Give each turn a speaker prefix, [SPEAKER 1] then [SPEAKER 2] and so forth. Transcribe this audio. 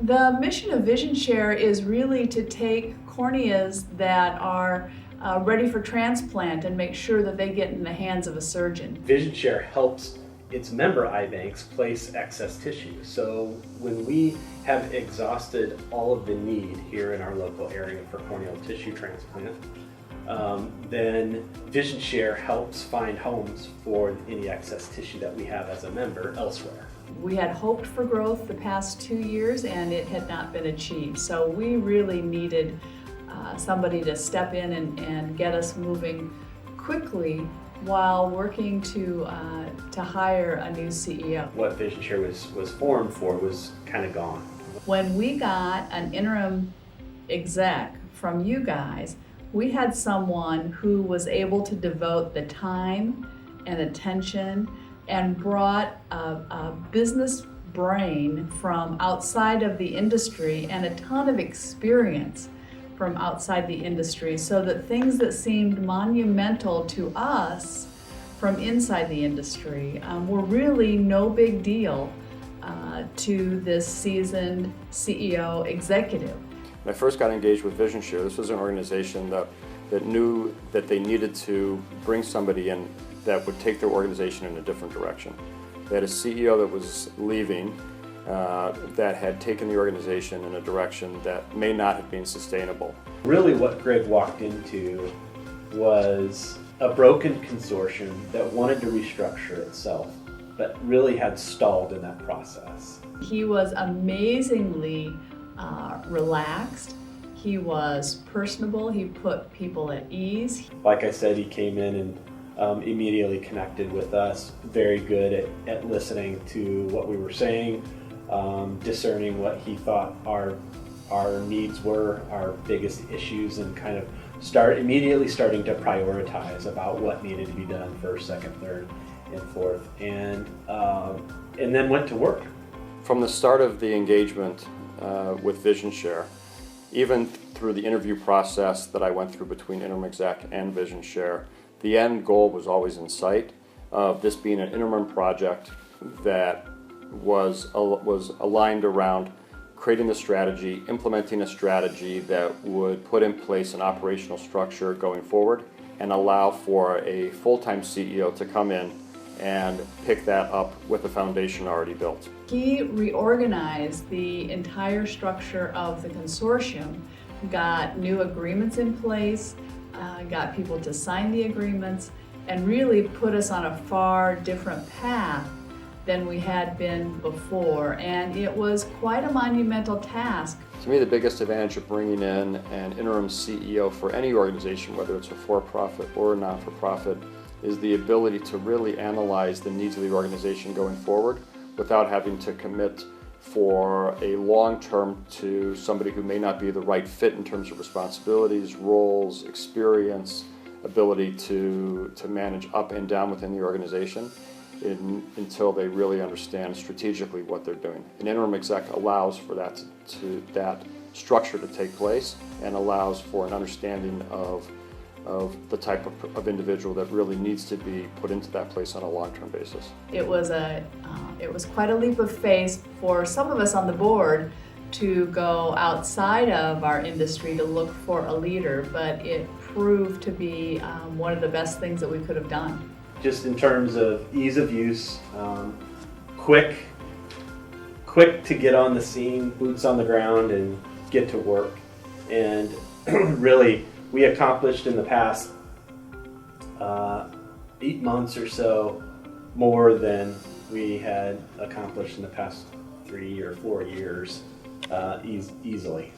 [SPEAKER 1] The mission of Vision Share is really to take corneas that are ready for transplant and make sure that they get in the hands of a surgeon.
[SPEAKER 2] Vision Share helps its member eye banks place excess tissue. So when we have exhausted all of the need here in our local area for corneal tissue transplant, then Vision Share helps find homes for any excess tissue that we have as a member elsewhere.
[SPEAKER 1] We had hoped for growth the past 2 years and it had not been achieved. So we really needed somebody to step in and get us moving quickly while working to hire a new CEO.
[SPEAKER 2] What Vision Share was formed for was kind of gone.
[SPEAKER 1] When we got an interim exec from you guys, we had someone who was able to devote the time and attention and brought a business brain from outside of the industry and a ton of experience from outside the industry, so that things that seemed monumental to us from inside the industry were really no big deal to this seasoned CEO executive.
[SPEAKER 3] When I first got engaged with Vision Share, this was an organization that knew that they needed to bring somebody in that would take their organization in a different direction. They had a CEO that was leaving that had taken the organization in a direction that may not have been sustainable.
[SPEAKER 2] Really what Gregg walked into was a broken consortium that wanted to restructure itself, but really had stalled in that process.
[SPEAKER 1] He was amazingly relaxed. He was personable. He put people at ease.
[SPEAKER 2] Like I said, he came in and immediately connected with us, very good at listening to what we were saying, discerning what he thought our needs were, our biggest issues, and kind of immediately starting to prioritize about what needed to be done first, second, third, and fourth, and then went to work.
[SPEAKER 3] From the start of the engagement with Vision Share, even through the interview process that I went through between Interim Exec and Vision Share, the end goal was always in sight of this being an interim project that was aligned around creating the strategy, implementing a strategy that would put in place an operational structure going forward and allow for a full-time CEO to come in and pick that up with a foundation already built.
[SPEAKER 1] He reorganized the entire structure of the consortium, got new agreements in place, got people to sign the agreements, and really put us on a far different path than we had been before. And it was quite a monumental task.
[SPEAKER 3] To me, the biggest advantage of bringing in an interim CEO for any organization, whether it's a for-profit or a not-for-profit, is the ability to really analyze the needs of the organization going forward without having to commit for a long term to somebody who may not be the right fit in terms of responsibilities, roles, experience, ability to manage up and down within the organization until they really understand strategically what they're doing. An interim exec allows for that structure to take place and allows for an understanding of the type of individual that really needs to be put into that place on a long-term basis.
[SPEAKER 1] It was quite a leap of faith for some of us on the board to go outside of our industry to look for a leader, but it proved to be one of the best things that we could have done.
[SPEAKER 2] Just in terms of ease of use, quick to get on the scene, boots on the ground, and get to work. And really, we accomplished in the past 8 months or so more than we had accomplished in the past 3 or 4 years easily.